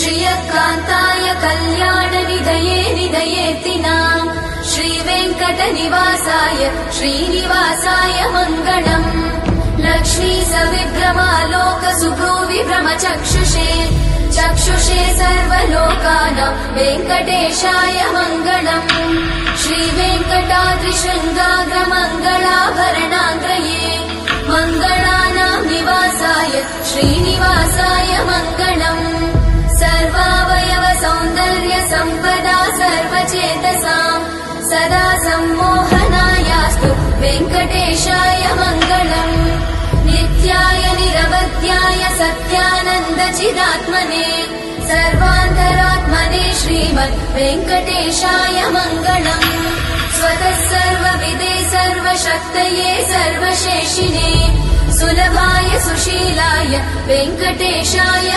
श्रियकान्ताय कल्याणनिधये निधयेतिनाम् श्रीवेङ्कटनिवासाय श्रीनिवासाय मङ्गलम् लक्ष्मी सविभ्रमालोकसुभ्रूविभ्रमचक्षुषे चक्षुषे सर्वलोकानां वेङ्कटेशाय मङ्गलम् श्रीवेङ्कटाद्रिशृङ्गाग्रमङ्गलाभरणाङ्ग्रये मङ्गलानां निवासाय श्रीनिवासाय मङ्गलम् सर्वावयव सौन्दर्य सम्पदा सर्वचेतसाम् सदा सम्मोहनायास्तु वेङ्कटेशाय मङ्गलम् नित्याय निरवध्याय सत्यानन्द चिदात्मने सर्वान्तरात्मने श्रीमद् वेङ्कटेशाय मङ्गलम् स्वतः सर्वविदे सर्वशक्तये सर्वशेषिने सुलभाय सुशीलाय वेङ्कटेशाय